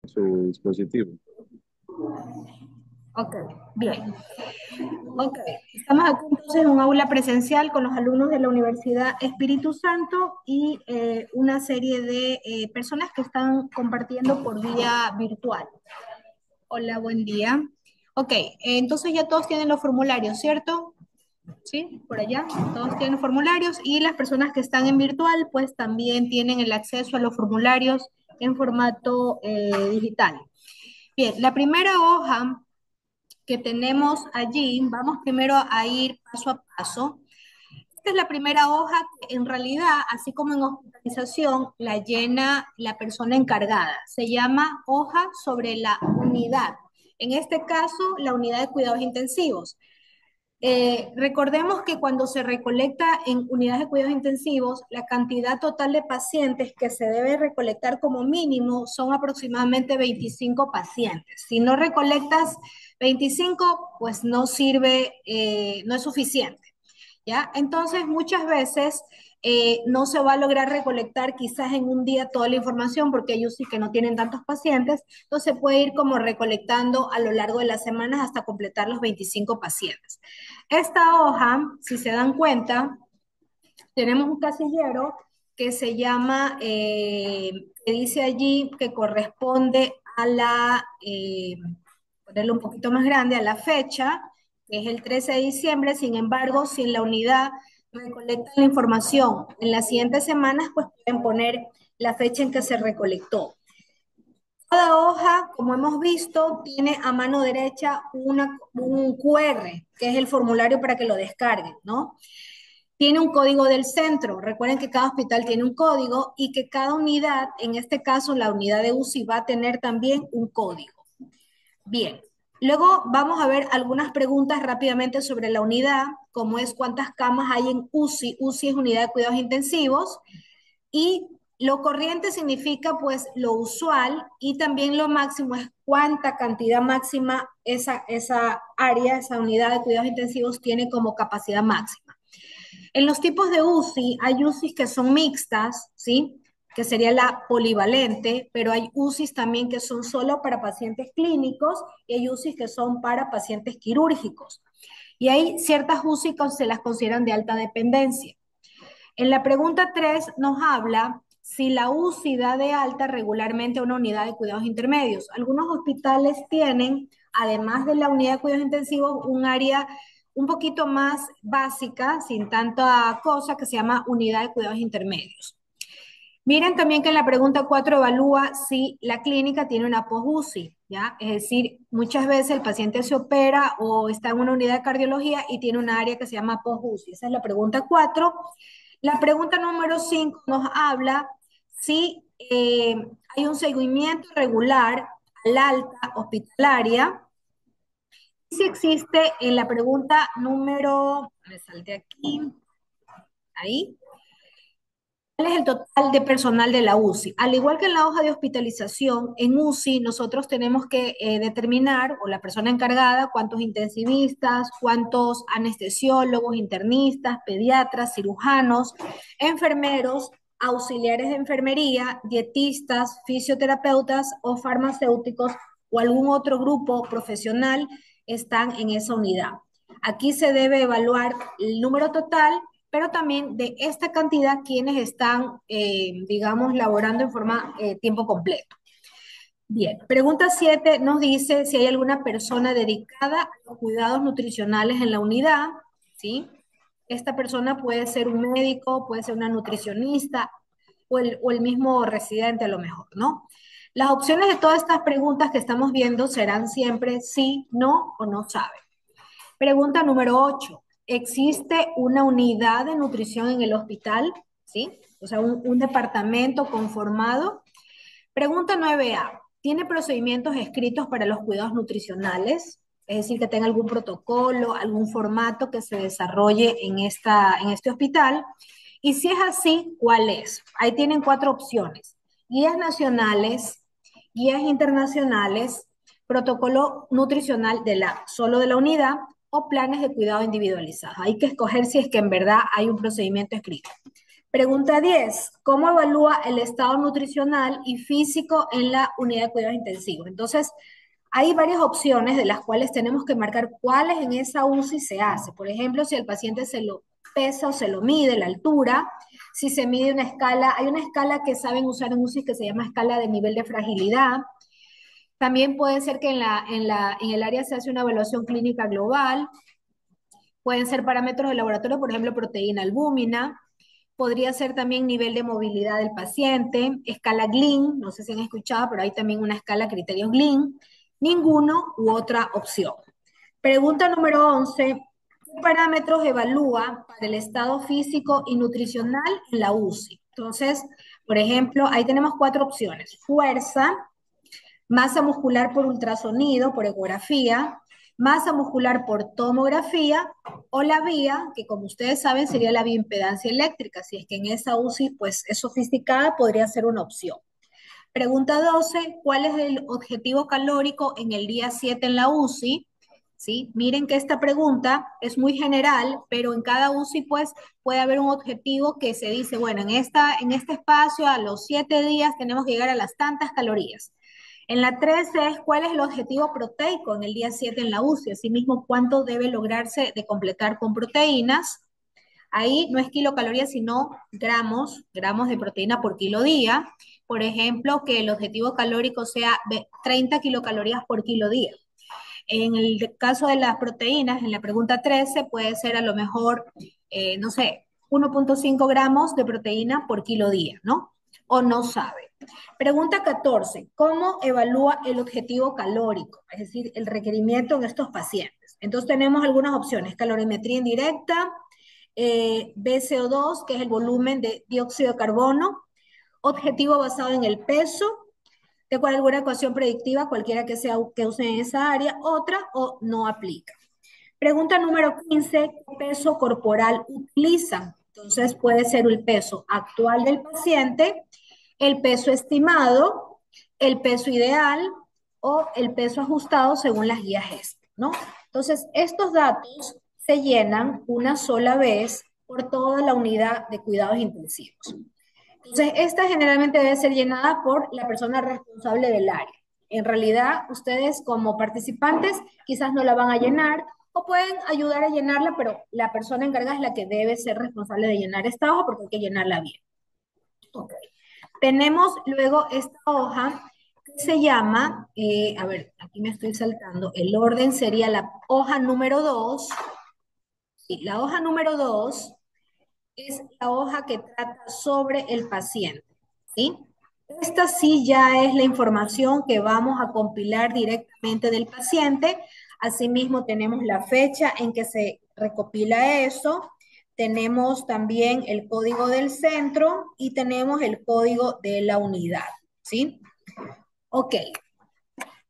su dispositivo. Ok, bien. Ok, estamos aquí entonces en un aula presencial con los alumnos de la Universidad Espíritu Santo y una serie de personas que están compartiendo por vía virtual. Hola, buen día. Ok, entonces ya todos tienen los formularios, ¿cierto? Sí, por allá, todos tienen formularios y las personas que están en virtual pues también tienen el acceso a los formularios en formato digital. Bien, la primera hoja que tenemos allí, vamos primero a ir paso a paso. Esta es la primera hoja que en realidad, así como en hospitalización, la llena la persona encargada. Se llama hoja sobre la unidad. En este caso, la unidad de cuidados intensivos. Recordemos que cuando se recolecta en unidades de cuidados intensivos, la cantidad total de pacientes que se debe recolectar como mínimo son aproximadamente 25 pacientes. Si no recolectas 25, pues no sirve, no es suficiente. ¿Ya? Entonces, muchas veces no se va a lograr recolectar quizás en un día toda la información porque ellos sí que no tienen tantos pacientes, entonces se puede ir como recolectando a lo largo de las semanas hasta completar los 25 pacientes. Esta hoja, si se dan cuenta, tenemos un casillero que se llama, que dice allí que corresponde a la, ponerlo un poquito más grande, a la fecha, que es el 13 de diciembre. Sin embargo, si en la unidad recolectan la información en las siguientes semanas, pues pueden poner la fecha en que se recolectó. Cada hoja, como hemos visto, tiene a mano derecha un QR, que es el formulario para que lo descarguen, ¿no? Tiene un código del centro. Recuerden que cada hospital tiene un código y que cada unidad, en este caso la unidad de UCI, va a tener también un código. Bien, luego vamos a ver algunas preguntas rápidamente sobre la unidad, como es cuántas camas hay en UCI. UCI es unidad de cuidados intensivos y lo corriente significa pues lo usual y también lo máximo es cuánta cantidad máxima esa área, esa unidad de cuidados intensivos tiene como capacidad máxima. En los tipos de UCI, hay UCIs que son mixtas, ¿sí? Que sería la polivalente, pero hay UCIs también que son solo para pacientes clínicos y hay UCIs que son para pacientes quirúrgicos. Y hay ciertas UCI que se las consideran de alta dependencia. En la pregunta 3 nos habla si la UCI da de alta regularmente una unidad de cuidados intermedios. Algunos hospitales tienen, además de la unidad de cuidados intensivos, un área un poquito más básica, sin tanta cosa, que se llama unidad de cuidados intermedios. Miren también que en la pregunta 4 evalúa si la clínica tiene una post-UCI, ¿ya? Es decir, muchas veces el paciente se opera o está en una unidad de cardiología y tiene un área que se llama post-UCI. Esa es la pregunta 4. La pregunta número 5 nos habla si hay un seguimiento regular al alta hospitalaria. Si existe en la pregunta número, me salté aquí, ahí, ¿cuál es el total de personal de la UCI? Al igual que en la hoja de hospitalización, en UCI nosotros tenemos que determinar, o la persona encargada, cuántos intensivistas, cuántos anestesiólogos, internistas, pediatras, cirujanos, enfermeros, auxiliares de enfermería, dietistas, fisioterapeutas o farmacéuticos o algún otro grupo profesional están en esa unidad. Aquí se debe evaluar el número total, pero también de esta cantidad quienes están, digamos, laborando en forma tiempo completo. Bien, pregunta 7 nos dice si hay alguna persona dedicada a los cuidados nutricionales en la unidad, ¿sí? Esta persona puede ser un médico, puede ser una nutricionista o el mismo residente a lo mejor, ¿no? Las opciones de todas estas preguntas que estamos viendo serán siempre sí, no o no sabe. Pregunta número 8. ¿Existe una unidad de nutrición en el hospital? ¿Sí? O sea, un departamento conformado. Pregunta 9A. ¿Tiene procedimientos escritos para los cuidados nutricionales? Es decir, que tenga algún protocolo, algún formato que se desarrolle en este hospital. Y si es así, ¿cuál es? Ahí tienen cuatro opciones. Guías nacionales, guías internacionales, protocolo nutricional solo de la unidad o planes de cuidado individualizados. Hay que escoger si es que en verdad hay un procedimiento escrito. Pregunta 10. ¿Cómo evalúa el estado nutricional y físico en la unidad de cuidados intensivos? Entonces, hay varias opciones de las cuales tenemos que marcar cuáles en esa UCI se hace. Por ejemplo, si el paciente se lo pesa o se lo mide, la altura, si se mide una escala, hay una escala que saben usar en UCI que se llama escala de nivel de fragilidad. También puede ser que en el área se hace una evaluación clínica global. Pueden ser parámetros de laboratorio, por ejemplo, proteína albúmina. Podría ser también nivel de movilidad del paciente, escala Glean, no sé si han escuchado, pero hay también una escala criterios Glean. Ninguno u otra opción. Pregunta número 11. ¿Qué parámetros evalúa para el estado físico y nutricional en la UCI? Entonces, por ejemplo, ahí tenemos cuatro opciones. Fuerza, masa muscular por ultrasonido, por ecografía, masa muscular por tomografía o la vía, que como ustedes saben sería la bioimpedancia eléctrica. Si es que en esa UCI pues es sofisticada, podría ser una opción. Pregunta 12, ¿cuál es el objetivo calórico en el día 7 en la UCI? ¿Sí? Miren que esta pregunta es muy general, pero en cada UCI pues puede haber un objetivo que se dice, bueno, en este espacio a los 7 días tenemos que llegar a las tantas calorías. En la 13 es cuál es el objetivo proteico en el día 7 en la UCI, asimismo cuánto debe lograrse de completar con proteínas. Ahí no es kilocalorías, sino gramos de proteína por kilo día. Por ejemplo, que el objetivo calórico sea de 30 kilocalorías por kilo día. En el caso de las proteínas, en la pregunta 13, puede ser a lo mejor, no sé, 1.5 gramos de proteína por kilo día, ¿no? O no sabe. Pregunta 14, ¿cómo evalúa el objetivo calórico? Es decir, el requerimiento en estos pacientes. Entonces tenemos algunas opciones, calorimetría indirecta, BCO2, que es el volumen de dióxido de carbono, objetivo basado en el peso, de cuál alguna ecuación predictiva, cualquiera que sea que use en esa área, otra o no aplica. Pregunta número 15, ¿qué peso corporal utilizan? Entonces puede ser el peso actual del paciente, el peso estimado, el peso ideal o el peso ajustado según las guías GEST, ¿no? Entonces, estos datos se llenan una sola vez por toda la unidad de cuidados intensivos. Entonces, esta generalmente debe ser llenada por la persona responsable del área. En realidad, ustedes como participantes quizás no la van a llenar o pueden ayudar a llenarla, pero la persona encargada es la que debe ser responsable de llenar esta hoja porque hay que llenarla bien. Okay. Tenemos luego esta hoja que se llama, a ver, aquí me estoy saltando, el orden sería la hoja número 2. Sí, la hoja número 2 es la hoja que trata sobre el paciente, ¿sí? Esta sí ya es la información que vamos a compilar directamente del paciente. Asimismo, tenemos la fecha en que se recopila eso. Tenemos también el código del centro y tenemos el código de la unidad, ¿sí? Ok,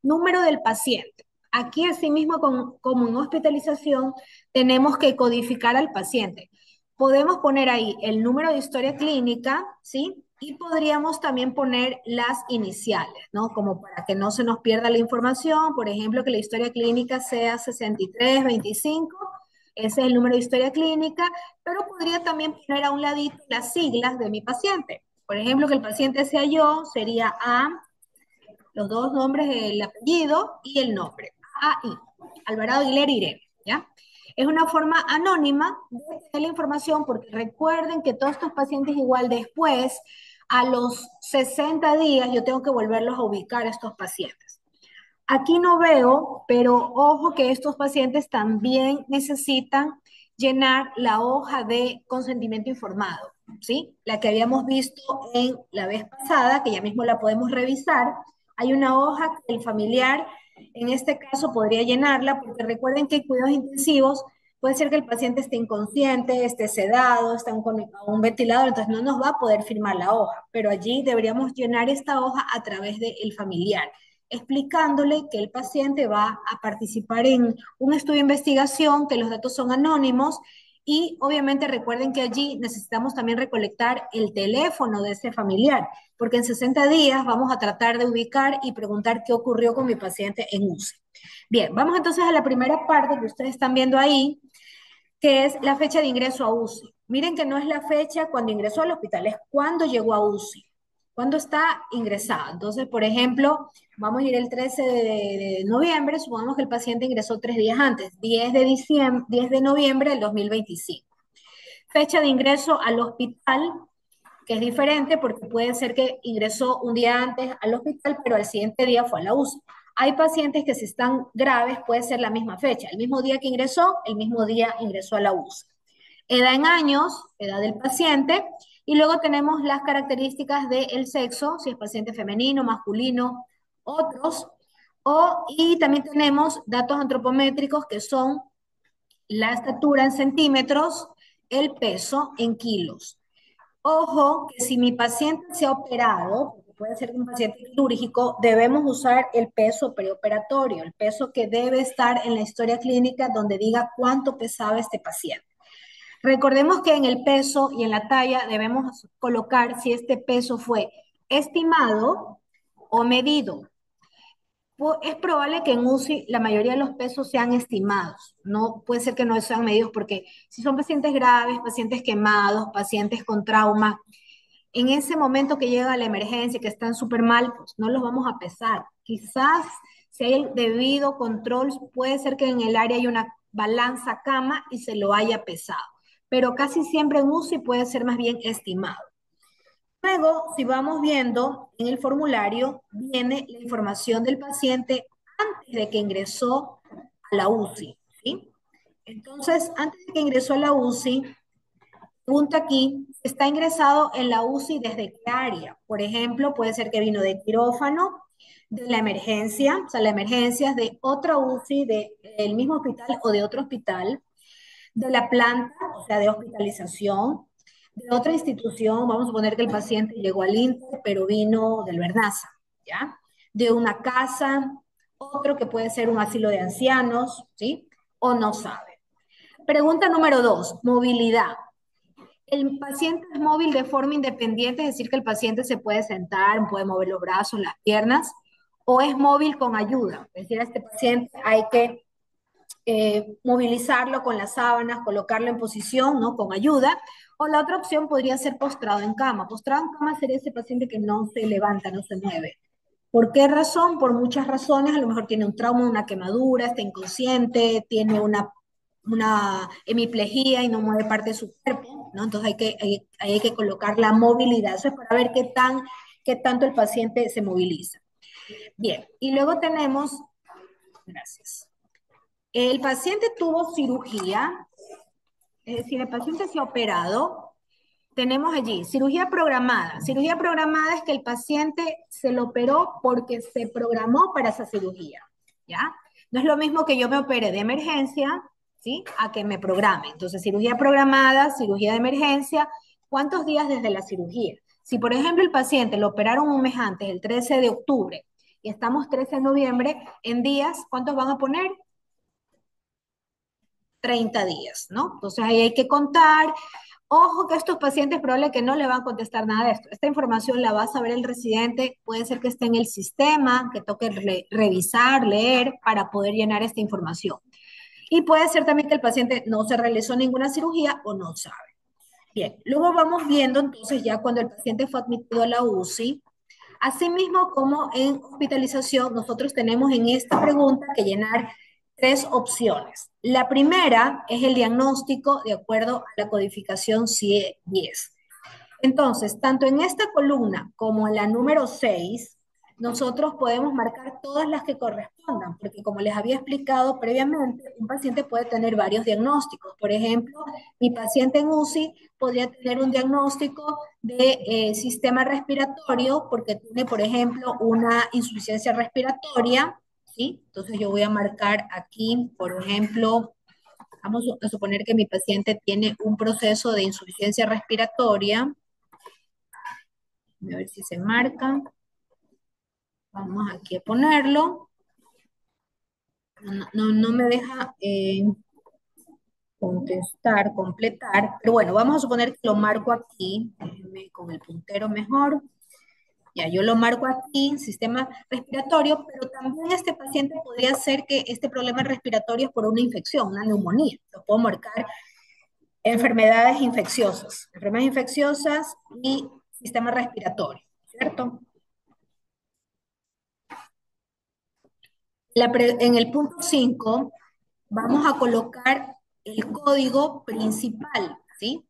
número del paciente. Aquí, asimismo, como en hospitalización, tenemos que codificar al paciente. Podemos poner ahí el número de historia clínica, ¿sí? Y podríamos también poner las iniciales, ¿no? Como para que no se nos pierda la información, por ejemplo, que la historia clínica sea 6325, ese es el número de historia clínica, pero podría también poner a un ladito las siglas de mi paciente. Por ejemplo, que el paciente sea yo, sería A, los dos nombres, el apellido y el nombre. AI, Alvarado Aguilera Irene, ¿ya? Es una forma anónima de tener la información porque recuerden que todos estos pacientes igual después, a los 60 días, yo tengo que volverlos a ubicar a estos pacientes. Aquí no veo, pero ojo que estos pacientes también necesitan llenar la hoja de consentimiento informado, ¿sí? La que habíamos visto en la vez pasada, que ya mismo la podemos revisar. Hay una hoja que el familiar, en este caso, podría llenarla, porque recuerden que en cuidados intensivos puede ser que el paciente esté inconsciente, esté sedado, esté conectado a un ventilador, entonces no nos va a poder firmar la hoja, pero allí deberíamos llenar esta hoja a través del familiar explicándole que el paciente va a participar en un estudio de investigación, que los datos son anónimos y obviamente recuerden que allí necesitamos también recolectar el teléfono de ese familiar, porque en 60 días vamos a tratar de ubicar y preguntar qué ocurrió con mi paciente en UCI. Bien, vamos entonces a la primera parte que ustedes están viendo ahí, que es la fecha de ingreso a UCI. Miren que no es la fecha cuando ingresó al hospital, es cuando llegó a UCI, cuando está ingresado. Entonces, por ejemplo, vamos a ir el 13 de noviembre, supongamos que el paciente ingresó 3 días antes, 10 de noviembre del 2025. Fecha de ingreso al hospital, que es diferente porque puede ser que ingresó un día antes al hospital, pero al siguiente día fue a la UCI. Hay pacientes que si están graves puede ser la misma fecha, el mismo día que ingresó, el mismo día ingresó a la UCI. Edad en años, edad del paciente, y luego tenemos las características del sexo, si es paciente femenino, masculino, otros, y también tenemos datos antropométricos que son la estatura en centímetros, el peso en kilos. Ojo, que si mi paciente se ha operado, porque puede ser un paciente quirúrgico, debemos usar el peso preoperatorio, el peso que debe estar en la historia clínica donde diga cuánto pesaba este paciente. Recordemos que en el peso y en la talla debemos colocar si este peso fue estimado o medido. Es probable que en UCI la mayoría de los pesos sean estimados, no puede ser que no sean medidos porque si son pacientes graves, pacientes quemados, pacientes con trauma, en ese momento que llega la emergencia, que están súper mal, pues no los vamos a pesar. Quizás si hay el debido control, puede ser que en el área hay una balanza cama y se lo haya pesado, pero casi siempre en UCI puede ser más bien estimado. Luego, si vamos viendo en el formulario, viene la información del paciente antes de que ingresó a la UCI, ¿sí? Entonces, antes de que ingresó a la UCI, pregunta aquí, ¿está ingresado en la UCI desde qué área? Por ejemplo, puede ser que vino de quirófano, de la emergencia, o sea, la emergencia es de otra UCI, del mismo hospital o de otro hospital, de la planta, o sea, de hospitalización, de otra institución, vamos a poner que el paciente llegó al Inter, pero vino del Vernaza, ¿ya? De una casa, otro que puede ser un asilo de ancianos, ¿sí? O no sabe. Pregunta número 2, movilidad. El paciente es móvil de forma independiente, es decir, que el paciente se puede sentar, puede mover los brazos, las piernas, o es móvil con ayuda. Es decir, a este paciente hay que movilizarlo con las sábanas, colocarlo en posición, ¿no? Con ayuda. O la otra opción podría ser postrado en cama. Postrado en cama sería ese paciente que no se levanta, no se mueve. ¿Por qué razón? Por muchas razones. A lo mejor tiene un trauma, una quemadura, está inconsciente, tiene una hemiplegia y no mueve parte de su cuerpo, ¿no? Entonces hay que colocar la movilidad. Eso es para ver qué tanto el paciente se moviliza. Bien, y luego tenemos, gracias. El paciente tuvo cirugía, es decir, el paciente se ha operado. Tenemos allí cirugía programada. Cirugía programada es que el paciente se lo operó porque se programó para esa cirugía, ¿ya? No es lo mismo que yo me opere de emergencia, ¿sí? A que me programe. Entonces, cirugía programada, cirugía de emergencia, ¿cuántos días desde la cirugía? Si, por ejemplo, el paciente lo operaron un mes antes, el 13 de octubre, y estamos 13 de noviembre, en días, ¿cuántos van a poner? 30 días, ¿no? Entonces ahí hay que contar. Ojo que estos pacientes probable que no le van a contestar nada de esto. Esta información la va a saber el residente, puede ser que esté en el sistema, que toque revisar, leer para poder llenar esta información. Y puede ser también que el paciente no se realizó ninguna cirugía o no sabe. Bien, luego vamos viendo entonces ya cuando el paciente fue admitido a la UCI. Asimismo, como en hospitalización, nosotros tenemos en esta pregunta que llenar 3 opciones. La primera es el diagnóstico de acuerdo a la codificación CIE 10. Entonces, tanto en esta columna como en la número 6, nosotros podemos marcar todas las que correspondan, porque como les había explicado previamente, un paciente puede tener varios diagnósticos. Por ejemplo, mi paciente en UCI podría tener un diagnóstico de sistema respiratorio porque tiene, por ejemplo, una insuficiencia respiratoria, ¿sí? Entonces yo voy a marcar aquí, por ejemplo, vamos a suponer que mi paciente tiene un proceso de insuficiencia respiratoria. A ver si se marca. Vamos aquí a ponerlo. No me deja contestar, completar. Pero bueno, vamos a suponer que lo marco aquí. Déjenme con el puntero mejor. Ya, yo lo marco aquí, sistema respiratorio, pero también este paciente podría ser que este problema respiratorio es por una infección, una neumonía. Lo puedo marcar enfermedades infecciosas y sistema respiratorio, ¿cierto? En el punto 5 vamos a colocar el código principal, ¿sí?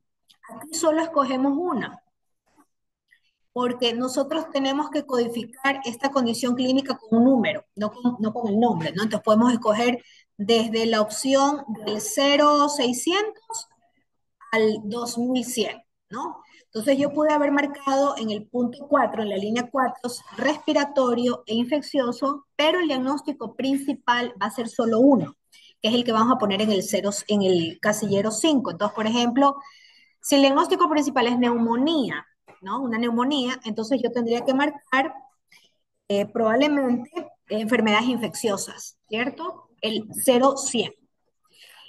Aquí solo escogemos una, porque nosotros tenemos que codificar esta condición clínica con un número, no con el nombre, ¿no? Entonces podemos escoger desde la opción del 0600 al 2100, ¿no? Entonces yo pude haber marcado en el punto 4, en la línea 4, respiratorio e infeccioso, pero el diagnóstico principal va a ser solo uno, que es el que vamos a poner en el, en el casillero 5. Entonces, por ejemplo, si el diagnóstico principal es neumonía, ¿no? Una neumonía, entonces yo tendría que marcar probablemente enfermedades infecciosas, ¿cierto? El 0100.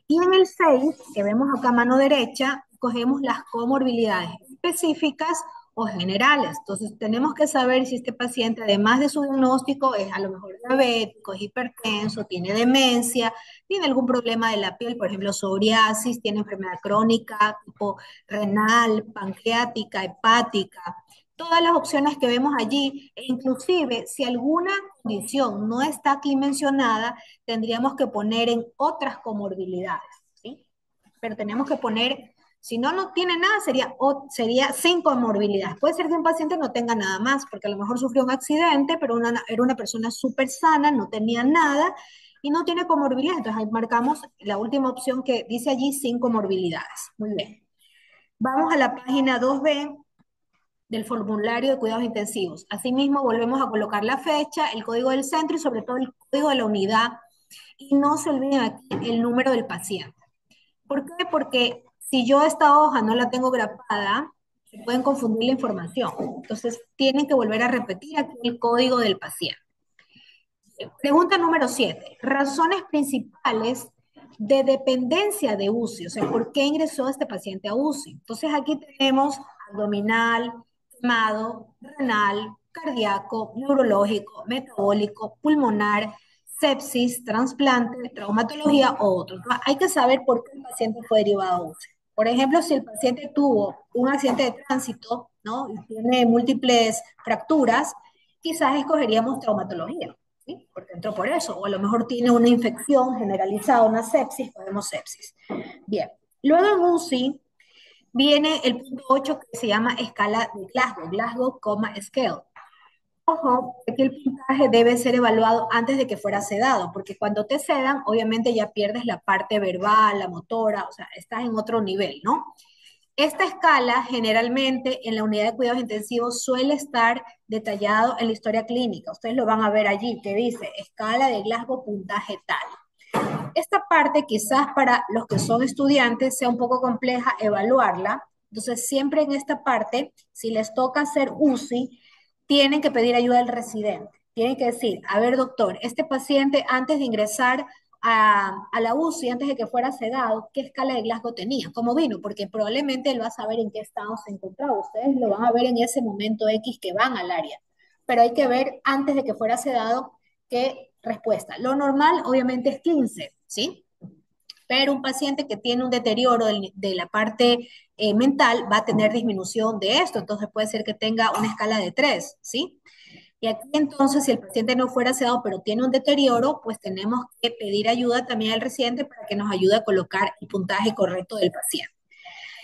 Y en el 6, que vemos acá a mano derecha, cogemos las comorbilidades específicas o generales. Entonces, tenemos que saber si este paciente, además de su diagnóstico, es a lo mejor diabético, es hipertenso, tiene demencia, tiene algún problema de la piel, por ejemplo, psoriasis, tiene enfermedad crónica, tipo renal, pancreática, hepática. Todas las opciones que vemos allí, e inclusive si alguna condición no está aquí mencionada, tendríamos que poner en otras comorbilidades, ¿sí? Pero tenemos que poner, si no, no tiene nada, sería sin comorbilidades. Puede ser que un paciente no tenga nada más, porque a lo mejor sufrió un accidente, pero era una persona súper sana, no tenía nada y no tiene comorbilidades. Entonces ahí marcamos la última opción que dice allí sin comorbilidades. Muy bien. Vamos a la página 2B del formulario de cuidados intensivos. Asimismo, volvemos a colocar la fecha, el código del centro y sobre todo el código de la unidad. Y no se olviden aquí el número del paciente. ¿Por qué? Porque si yo esta hoja no la tengo grabada, se pueden confundir la información. Entonces, tienen que volver a repetir aquí el código del paciente. Pregunta número 7. Razones principales de dependencia de UCI. O sea, ¿por qué ingresó este paciente a UCI? Entonces, aquí tenemos abdominal, quemado, renal, cardíaco, neurológico, metabólico, pulmonar, sepsis, trasplante, traumatología o otros. Hay que saber por qué el paciente fue derivado a UCI. Por ejemplo, si el paciente tuvo un accidente de tránsito, ¿no? Y tiene múltiples fracturas, quizás escogeríamos traumatología, ¿sí? Porque entró por eso. O a lo mejor tiene una infección generalizada, una sepsis, podemos sepsis. Bien. Luego en UCI viene el punto 8 que se llama escala de Glasgow, Glasgow Coma Scale. Ojo, que el puntaje debe ser evaluado antes de que fuera sedado, porque cuando te sedan, obviamente ya pierdes la parte verbal, la motora, o sea, estás en otro nivel, ¿no? Esta escala generalmente en la unidad de cuidados intensivos suele estar detallado en la historia clínica. Ustedes lo van a ver allí, que dice escala de Glasgow puntaje tal. Esta parte quizás para los que son estudiantes sea un poco compleja evaluarla. Entonces, siempre en esta parte, si les toca hacer UCI, tienen que pedir ayuda al residente. Tienen que decir, a ver, doctor, este paciente antes de ingresar a la UCI, antes de que fuera sedado, ¿qué escala de Glasgow tenía? ¿Cómo vino? Porque probablemente él va a saber en qué estado se encontraba. Ustedes lo van a ver en ese momento X que van al área. Pero hay que ver antes de que fuera sedado qué respuesta. Lo normal, obviamente, es 15, ¿sí? Pero un paciente que tiene un deterioro de la parte mental va a tener disminución de esto, entonces puede ser que tenga una escala de 3, ¿sí? Y aquí entonces, si el paciente no fuera sedado, pero tiene un deterioro, pues tenemos que pedir ayuda también al residente para que nos ayude a colocar el puntaje correcto del paciente.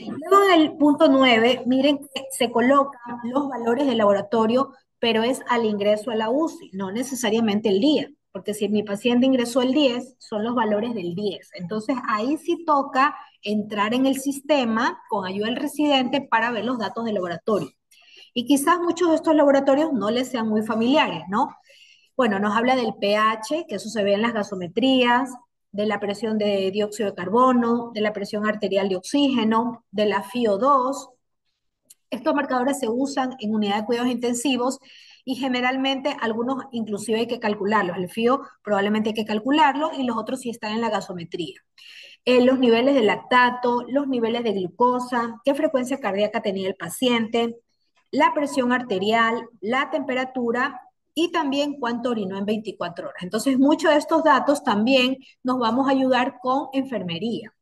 Luego en el punto 9, miren que se colocan los valores del laboratorio, pero es al ingreso a la UCI, no necesariamente el día, porque si mi paciente ingresó el 10, son los valores del 10. Entonces ahí sí toca entrar en el sistema con ayuda del residente para ver los datos del laboratorio. Y quizás muchos de estos laboratorios no les sean muy familiares, ¿no? Bueno, nos habla del pH, que eso se ve en las gasometrías, de la presión de dióxido de carbono, de la presión arterial de oxígeno, de la FiO2. Estos marcadores se usan en unidad de cuidados intensivos y generalmente algunos inclusive hay que calcularlos. El FIO probablemente hay que calcularlo y los otros sí están en la gasometría. Los niveles de lactato, los niveles de glucosa, qué frecuencia cardíaca tenía el paciente, la presión arterial, la temperatura y también cuánto orinó en 24 horas. Entonces, muchos de estos datos también nos vamos a ayudar con enfermería.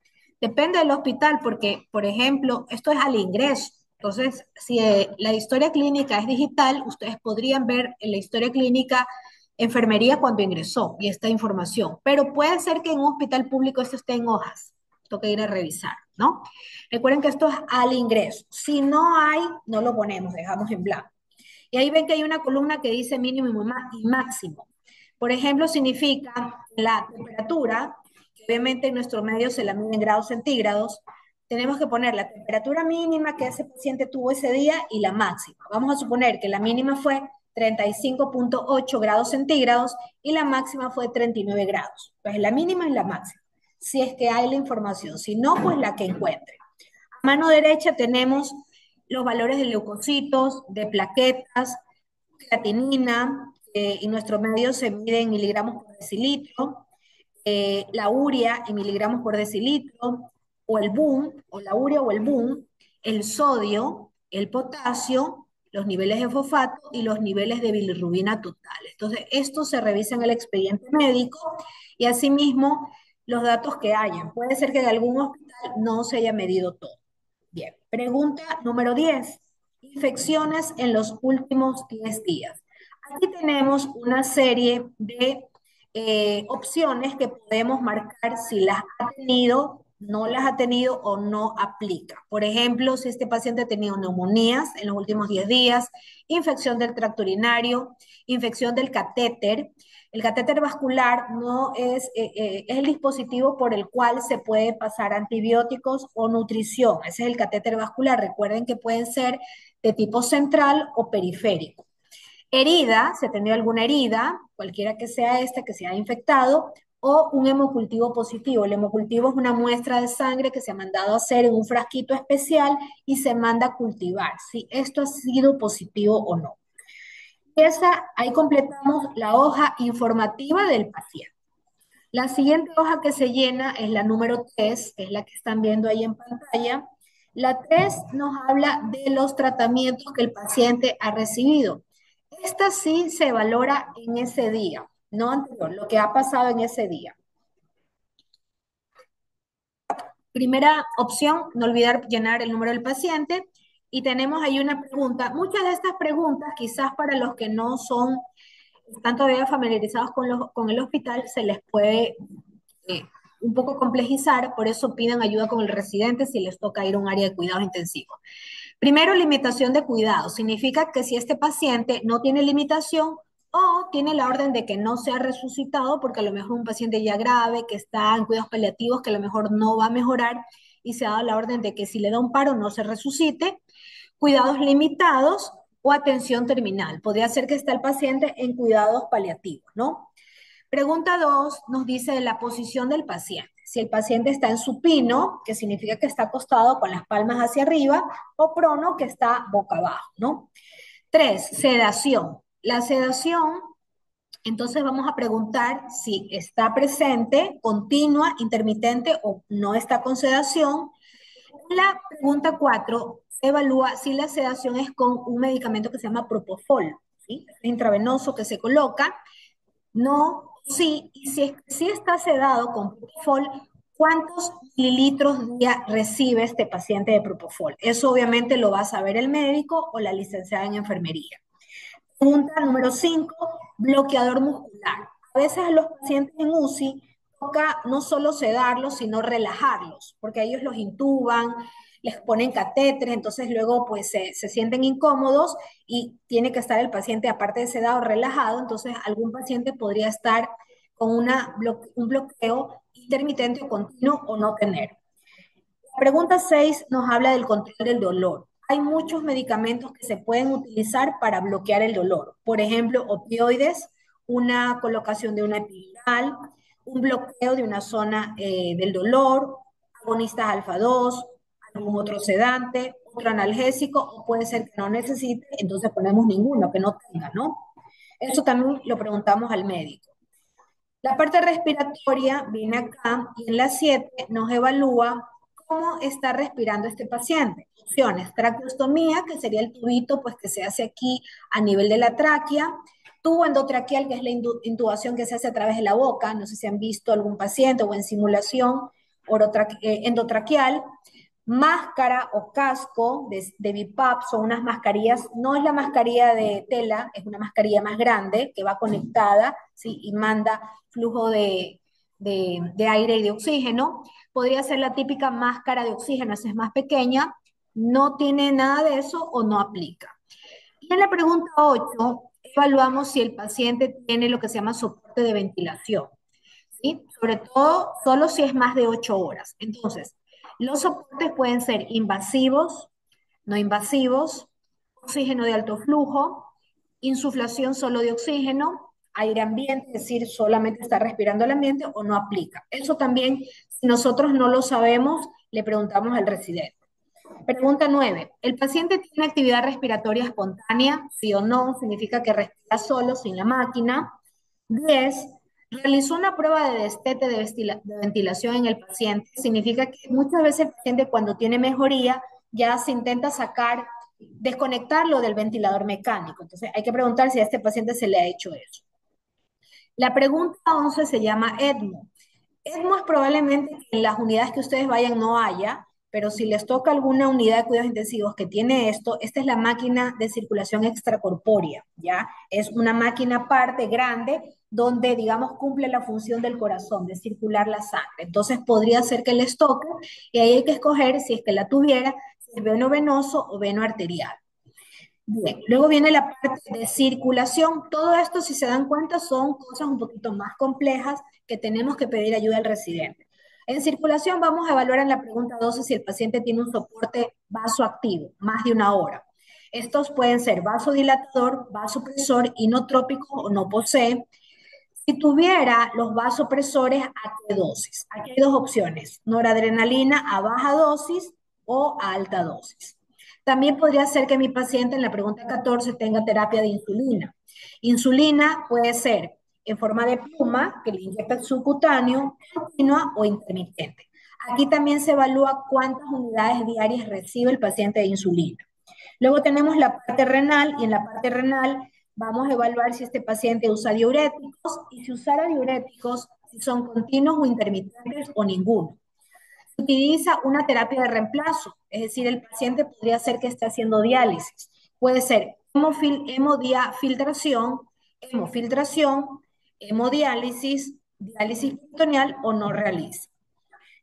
Depende del hospital, porque, por ejemplo, esto es al ingreso. Entonces, si la historia clínica es digital, ustedes podrían ver en la historia clínica enfermería cuando ingresó y esta información. Pero puede ser que en un hospital público esto esté en hojas. Toca ir a revisar, ¿no? Recuerden que esto es al ingreso. Si no hay, no lo ponemos, dejamos en blanco. Y ahí ven que hay una columna que dice mínimo y máximo. Por ejemplo, significa la temperatura, que obviamente en nuestro medio se la mide en grados centígrados. Tenemos que poner la temperatura mínima que ese paciente tuvo ese día y la máxima. Vamos a suponer que la mínima fue 35,8 grados centígrados y la máxima fue 39 grados. Pues la mínima y la máxima, si es que hay la información. Si no, pues la que encuentre. A mano derecha tenemos los valores de leucocitos, de plaquetas, creatinina, y nuestro medio se mide en miligramos por decilitro, la urea en miligramos por decilitro, o el BUN, o la urea o el BUN, el sodio, el potasio, los niveles de fosfato y los niveles de bilirrubina totales. Entonces, esto se revisa en el expediente médico y asimismo los datos que hayan. Puede ser que en algún hospital no se haya medido todo. Bien, pregunta número 10. Infecciones en los últimos 10 días. Aquí tenemos una serie de opciones que podemos marcar si las ha tenido, no las ha tenido o no aplica. Por ejemplo, si este paciente ha tenido neumonías en los últimos 10 días, infección del tracto urinario, infección del catéter. El catéter vascular no es el dispositivo por el cual se puede pasar antibióticos o nutrición. Ese es el catéter vascular. Recuerden que pueden ser de tipo central o periférico. Herida, si ha tenido alguna herida, cualquiera que sea esta, que se ha infectado, o un hemocultivo positivo. El hemocultivo es una muestra de sangre que se ha mandado a hacer en un frasquito especial y se manda a cultivar, si esto ha sido positivo o no. Ahí completamos la hoja informativa del paciente. La siguiente hoja que se llena es la número 3, que es la que están viendo ahí en pantalla. La 3 nos habla de los tratamientos que el paciente ha recibido. Esta sí se valora en ese día, no anterior, lo que ha pasado en ese día. Primera opción, no olvidar llenar el número del paciente. Y tenemos ahí una pregunta. Muchas de estas preguntas, quizás para los que no están todavía familiarizados con el hospital, se les puede eh, un poco complejizar, por eso pidan ayuda con el residente si les toca ir a un área de cuidados intensivos. Primero, limitación de cuidados. Significa que si este paciente no tiene limitación o tiene la orden de que no sea resucitado, porque a lo mejor un paciente ya grave, que está en cuidados paliativos, que a lo mejor no va a mejorar, y se ha dado la orden de que si le da un paro no se resucite. Cuidados limitados o atención terminal. Podría ser que está el paciente en cuidados paliativos, ¿no? Pregunta 2 nos dice de la posición del paciente. Si el paciente está en supino, que significa que está acostado con las palmas hacia arriba, o prono, que está boca abajo, ¿no? 3, sedación. La sedación, entonces vamos a preguntar si está presente, continua, intermitente o no está con sedación. La pregunta 4 evalúa si la sedación es con un medicamento que se llama propofol, ¿sí? Intravenoso que se coloca. No, sí, y si está sedado con propofol, ¿cuántos mililitros día recibe este paciente de propofol? Eso obviamente lo va a saber el médico o la licenciada en enfermería. Pregunta número 5, bloqueador muscular. A veces a los pacientes en UCI toca no solo sedarlos, sino relajarlos, porque ellos los intuban, les ponen catéteres, entonces luego pues se sienten incómodos y tiene que estar el paciente, aparte de sedado, relajado, entonces algún paciente podría estar con un bloqueo intermitente o continuo o no tener. La pregunta 6 nos habla del control del dolor. Hay muchos medicamentos que se pueden utilizar para bloquear el dolor. Por ejemplo, opioides, una colocación de una epidural, un bloqueo de una zona del dolor, agonistas alfa 2, algún otro sedante, otro analgésico, o puede ser que no necesite, entonces ponemos ninguno, que no tenga, ¿no? Eso también lo preguntamos al médico. La parte respiratoria viene acá y en la 7 nos evalúa cómo está respirando este paciente. Opciones, traqueostomía, que sería el tubito pues, que se hace aquí a nivel de la tráquea, tubo endotraqueal, que es la intubación que se hace a través de la boca, no sé si han visto algún paciente o en simulación, endotraqueal, máscara o casco de BIPAP, son unas mascarillas, no es la mascarilla de tela, es una mascarilla más grande que va conectada, ¿sí? Y manda flujo de aire y de oxígeno. Podría ser la típica máscara de oxígeno, esa es más pequeña, no tiene nada de eso o no aplica. Y en la pregunta 8 evaluamos si el paciente tiene lo que se llama soporte de ventilación, ¿sí? Sobre todo, solo si es más de 8 horas. Entonces, los soportes pueden ser invasivos, no invasivos, oxígeno de alto flujo, insuflación solo de oxígeno, aire ambiente, es decir, solamente está respirando el ambiente o no aplica. Eso también, si nosotros no lo sabemos, le preguntamos al residente. Pregunta 9. ¿El paciente tiene actividad respiratoria espontánea? Sí o no, significa que respira solo, sin la máquina. 10. Realizó una prueba de destete de ventilación en el paciente. Significa que muchas veces el paciente cuando tiene mejoría ya se intenta sacar, desconectarlo del ventilador mecánico. Entonces hay que preguntar si a este paciente se le ha hecho eso. La pregunta 11 se llama ECMO. ECMO es probablemente que en las unidades que ustedes vayan no haya, pero si les toca alguna unidad de cuidados intensivos que tiene esto, esta es la máquina de circulación extracorpórea, ¿ya? Es una máquina aparte grande donde, digamos, cumple la función del corazón, de circular la sangre. Entonces podría ser que les toque y ahí hay que escoger si es que la tuviera, si es veno venoso o veno arterial. Bien, luego viene la parte de circulación. Todo esto, si se dan cuenta, son cosas un poquito más complejas que tenemos que pedir ayuda al residente. En circulación vamos a evaluar en la pregunta 12 si el paciente tiene un soporte vasoactivo, más de una hora. Estos pueden ser vasodilatador, vasopresor, inotrópico o no posee. Si tuviera los vasopresores, ¿a qué dosis? Aquí hay dos opciones, noradrenalina a baja dosis o a alta dosis. También podría ser que mi paciente en la pregunta 14 tenga terapia de insulina. Insulina puede ser en forma de pluma, que le inyecta subcutáneo, continua o intermitente. Aquí también se evalúa cuántas unidades diarias recibe el paciente de insulina. Luego tenemos la parte renal y en la parte renal vamos a evaluar si este paciente usa diuréticos y si usara diuréticos, si son continuos o intermitentes o ninguno. Se utiliza una terapia de reemplazo, es decir, el paciente podría ser que esté haciendo diálisis. Puede ser hemofiltración, hemodiálisis, diálisis peritoneal o no realiza.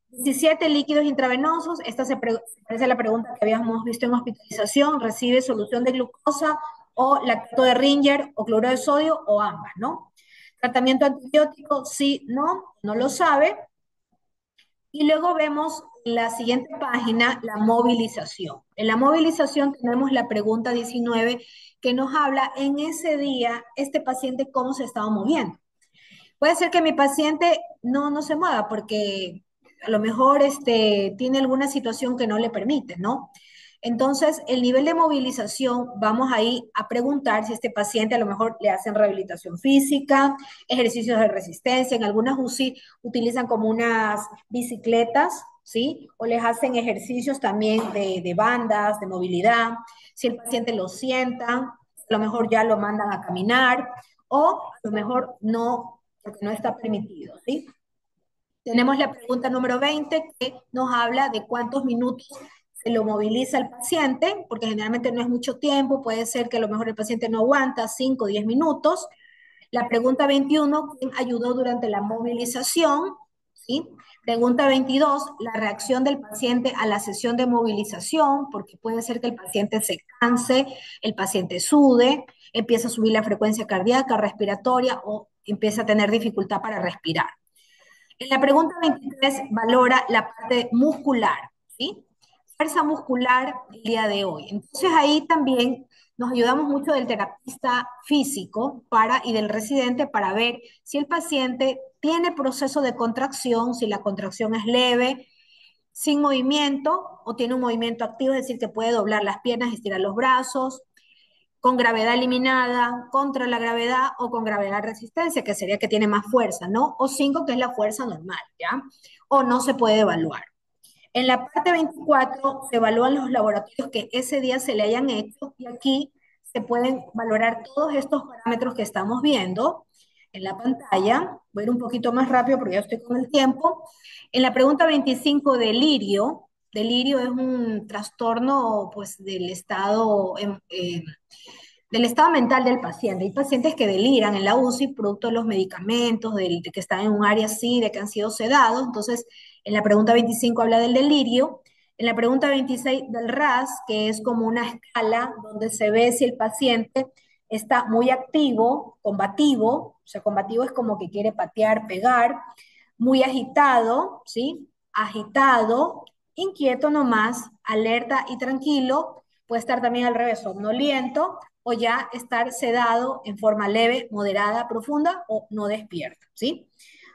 17 líquidos intravenosos, esta se parece a la pregunta que habíamos visto en hospitalización, recibe solución de glucosa o lactato de Ringer o cloruro de sodio o ambas, ¿no? Tratamiento antibiótico, sí, no lo sabe. Y luego vemos en la siguiente página la movilización. En la movilización tenemos la pregunta 19 que nos habla en ese día este paciente cómo se estaba moviendo. Puede ser que mi paciente no se mueva porque a lo mejor tiene alguna situación que no le permite, ¿no? Entonces, el nivel de movilización, vamos ahí a preguntar si este paciente a lo mejor le hacen rehabilitación física, ejercicios de resistencia, en algunas UCI utilizan como unas bicicletas, ¿sí? O les hacen ejercicios también de bandas, de movilidad. Si el paciente lo sienta, a lo mejor ya lo mandan a caminar o a lo mejor no, porque no está permitido, ¿sí? Tenemos la pregunta número 20 que nos habla de cuántos minutos se lo moviliza el paciente, porque generalmente no es mucho tiempo, puede ser que a lo mejor el paciente no aguanta 5 o 10 minutos. La pregunta 21, ¿quién ayudó durante la movilización? ¿Sí? Pregunta 22, la reacción del paciente a la sesión de movilización, porque puede ser que el paciente se canse, el paciente sude, empieza a subir la frecuencia cardíaca, respiratoria o empieza a tener dificultad para respirar. En la pregunta 23 valora la parte muscular, ¿sí? Fuerza muscular el día de hoy. Entonces ahí también nos ayudamos mucho del terapista físico y del residente para ver si el paciente tiene proceso de contracción, si la contracción es leve, sin movimiento o tiene un movimiento activo, es decir, que puede doblar las piernas, estirar los brazos, con gravedad eliminada, contra la gravedad o con gravedad resistencia, que sería que tiene más fuerza, ¿no? O 5, que es la fuerza normal, ¿ya? O no se puede evaluar. En la parte 24 se evalúan los laboratorios que ese día se le hayan hecho y aquí se pueden valorar todos estos parámetros que estamos viendo. en la pantalla. Voy a ir un poquito más rápido porque ya estoy con el tiempo. En la pregunta 25, delirio. Delirio es un trastorno, pues, del estado mental del paciente. Hay pacientes que deliran en la UCI producto de los medicamentos, de que están en un área así, de que han sido sedados. Entonces, en la pregunta 25 habla del delirio. En la pregunta 26 del RAS, que es como una escala donde se ve si el paciente está muy activo, combativo, o sea, combativo es como que quiere patear, pegar, muy agitado, ¿sí? Agitado, inquieto nomás, alerta y tranquilo, puede estar también al revés, somnoliento, o ya estar sedado en forma leve, moderada, profunda o no despierto, ¿sí?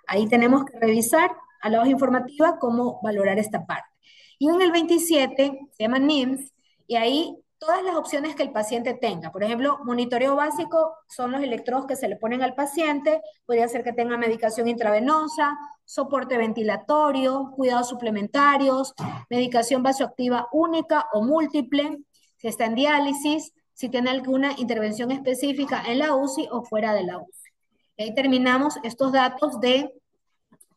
Ahí tenemos que revisar a la hoja informativa cómo valorar esta parte. Y en el 27 se llama NIMS y ahí todas las opciones que el paciente tenga. Por ejemplo, monitoreo básico son los electrodos que se le ponen al paciente, podría ser que tenga medicación intravenosa, soporte ventilatorio, cuidados suplementarios, medicación vasoactiva única o múltiple, si está en diálisis, si tiene alguna intervención específica en la UCI o fuera de la UCI. Y ahí terminamos estos datos de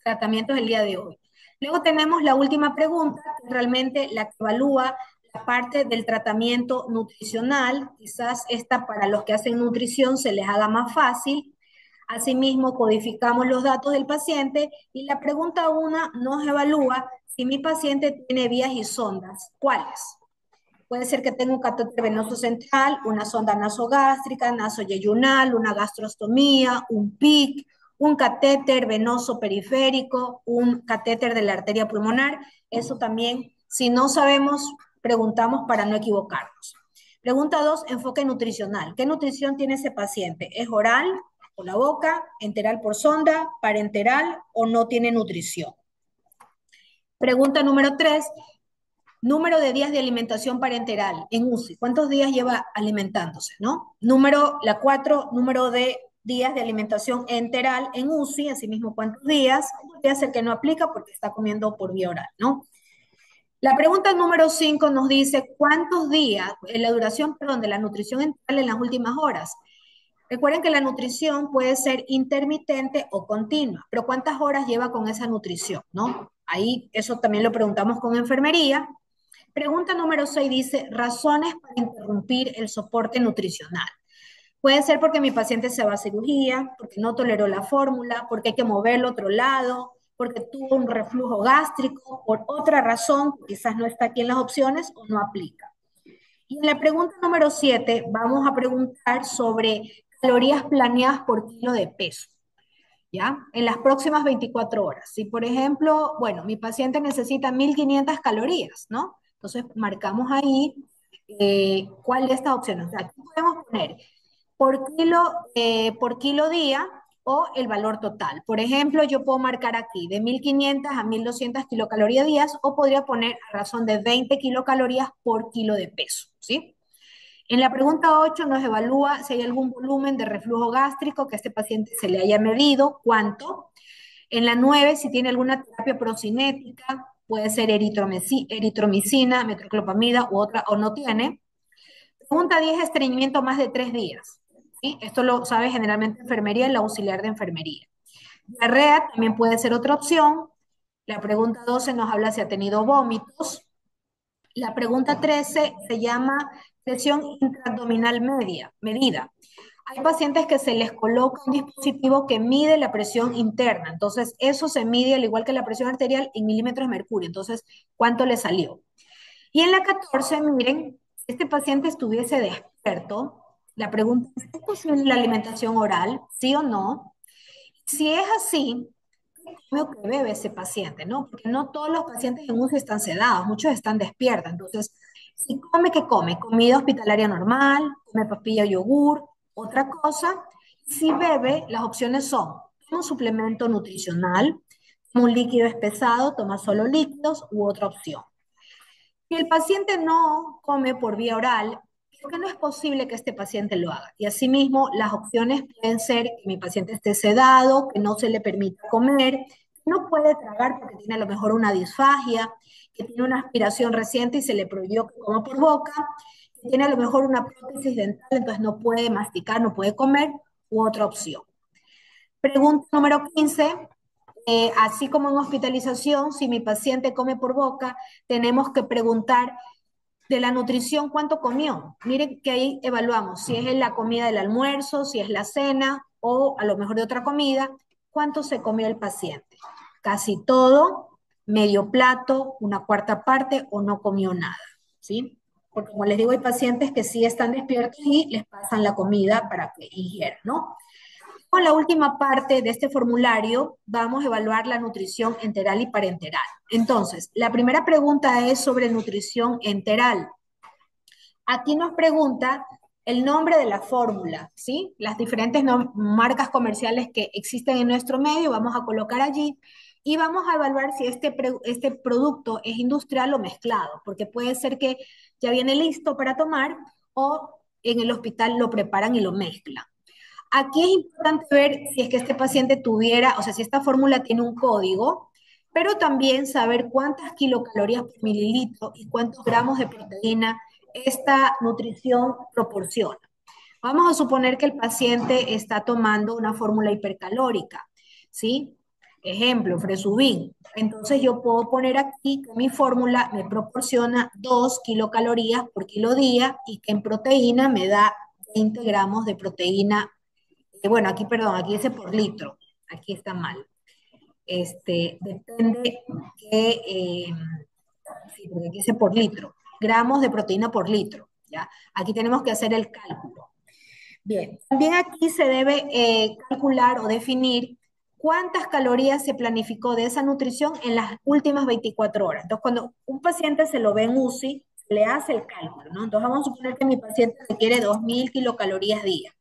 tratamientos del día de hoy. Luego tenemos la última pregunta, que es realmente la que evalúa la parte del tratamiento nutricional. Quizás esta para los que hacen nutrición se les haga más fácil. Asimismo, codificamos los datos del paciente y la pregunta 1 nos evalúa si mi paciente tiene vías y sondas. ¿Cuáles? Puede ser que tenga un catéter venoso central, una sonda nasogástrica, nasoyeyunal, una gastrostomía, un PIC, un catéter venoso periférico, un catéter de la arteria pulmonar. Eso también, si no sabemos, preguntamos para no equivocarnos. Pregunta 2, enfoque nutricional. ¿Qué nutrición tiene ese paciente? ¿Es oral, por la boca, enteral por sonda, parenteral o no tiene nutrición? Pregunta número 3, número de días de alimentación parenteral en UCI. ¿Cuántos días lleva alimentándose, no? La 4, número de días de alimentación enteral en UCI, asimismo cuántos días. Podría ser que no aplica porque está comiendo por vía oral, ¿no? La pregunta número 5 nos dice cuántos días, la duración, perdón, de la nutrición enteral en las últimas horas. Recuerden que la nutrición puede ser intermitente o continua, pero ¿cuántas horas lleva con esa nutrición, no? Ahí eso también lo preguntamos con enfermería. Pregunta número 6 dice, razones para interrumpir el soporte nutricional. Puede ser porque mi paciente se va a cirugía, porque no toleró la fórmula, porque hay que moverlo a otro lado, porque tuvo un reflujo gástrico, por otra razón, quizás no está aquí en las opciones o no aplica. Y en la pregunta número 7 vamos a preguntar sobre calorías planeadas por kilo de peso. ¿Ya? En las próximas 24 horas. Si, por ejemplo, bueno, mi paciente necesita 1500 calorías, ¿no? Entonces, marcamos ahí cuál de estas opciones. O sea, aquí podemos poner por kilo día o el valor total. Por ejemplo, yo puedo marcar aquí de 1500 a 1200 kilocalorías días o podría poner a razón de 20 kilocalorías por kilo de peso, ¿sí? En la pregunta 8 nos evalúa si hay algún volumen de reflujo gástrico que a este paciente se le haya medido, cuánto. En la 9, si tiene alguna terapia procinética, puede ser eritromicina, metoclopramida u otra, o no tiene. Pregunta 10, estreñimiento más de 3 días. ¿Sí? Esto lo sabe generalmente enfermería, el auxiliar de enfermería. Diarrea también puede ser otra opción. La pregunta 12 nos habla si ha tenido vómitos. La pregunta 13 se llama presión intraabdominal medida. Hay pacientes que se les coloca un dispositivo que mide la presión interna. Entonces, eso se mide, al igual que la presión arterial, en milímetros de mercurio. Entonces, ¿cuánto le salió? Y en la 14, miren, si este paciente estuviese despierto, la pregunta es, ¿es posible la alimentación oral? ¿Sí o no? Si es así, lo que bebe ese paciente, ¿no? Porque no todos los pacientes en UCI están sedados, muchos están despiertos. Entonces, si come, ¿qué come? Comida hospitalaria normal, come papilla o yogur, otra cosa. Si bebe, las opciones son un suplemento nutricional, un líquido espesado, toma solo líquidos u otra opción. Si el paciente no come por vía oral, ¿por qué no es posible que este paciente lo haga? Y asimismo, las opciones pueden ser que mi paciente esté sedado, que no se le permita comer, que no puede tragar porque tiene a lo mejor una disfagia, que tiene una aspiración reciente y se le prohibió que coma por boca, que tiene a lo mejor una prótesis dental, entonces no puede masticar, no puede comer, u otra opción. Pregunta número 15. Así como en hospitalización, si mi paciente come por boca, tenemos que preguntar de la nutrición cuánto comió. Miren que ahí evaluamos si es la comida del almuerzo, si es la cena o a lo mejor de otra comida, cuánto se comió el paciente. Casi todo, medio plato, una cuarta parte o no comió nada, ¿sí? Porque como les digo, hay pacientes que sí están despiertos y les pasan la comida para que ingieran, ¿no? Con la última parte de este formulario vamos a evaluar la nutrición enteral y parenteral. Entonces, la primera pregunta es sobre nutrición enteral. Aquí nos pregunta el nombre de la fórmula, ¿sí? Las diferentes marcas comerciales que existen en nuestro medio, vamos a colocar allí y vamos a evaluar si este producto es industrial o mezclado, porque puede ser que ya viene listo para tomar o en el hospital lo preparan y lo mezclan. Aquí es importante ver si es que este paciente tuviera, o sea, si esta fórmula tiene un código, pero también saber cuántas kilocalorías por mililitro y cuántos gramos de proteína esta nutrición proporciona. Vamos a suponer que el paciente está tomando una fórmula hipercalórica, ¿sí? Ejemplo, Fresubin. Entonces yo puedo poner aquí que mi fórmula me proporciona 2 kilocalorías por kilo día y que en proteína me da 20 gramos de proteína. Bueno, aquí, perdón, aquí dice por litro. Aquí está mal. Depende que, sí, porque aquí dice por litro. Gramos de proteína por litro, ¿ya? Aquí tenemos que hacer el cálculo. Bien, también aquí se debe calcular o definir cuántas calorías se planificó de esa nutrición en las últimas 24 horas. Entonces, cuando un paciente se lo ve en UCI, le hace el cálculo, ¿no? Entonces, vamos a suponer que mi paciente requiere 2.000 kilocalorías día,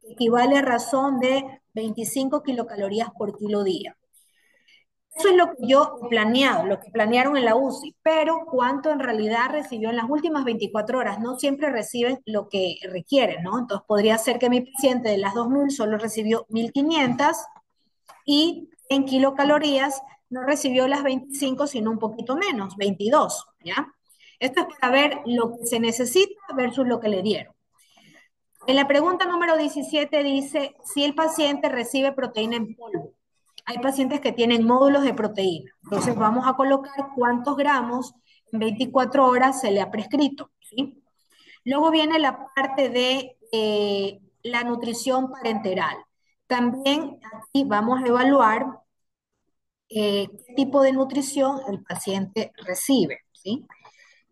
que equivale a razón de 25 kilocalorías por kilo día. Eso es lo que yo he planeado, lo que planearon en la UCI, pero cuánto en realidad recibió en las últimas 24 horas. No siempre reciben lo que requieren, ¿no? Entonces podría ser que mi paciente de las 2.000 solo recibió 1.500 y en kilocalorías no recibió las 25, sino un poquito menos, 22, ¿ya? Esto es para ver lo que se necesita versus lo que le dieron. En la pregunta número 17 dice si el paciente recibe proteína en polvo. Hay pacientes que tienen módulos de proteína. Entonces vamos a colocar cuántos gramos en 24 horas se le ha prescrito, ¿sí? Luego viene la parte de la nutrición parenteral. También aquí vamos a evaluar qué tipo de nutrición el paciente recibe, ¿sí?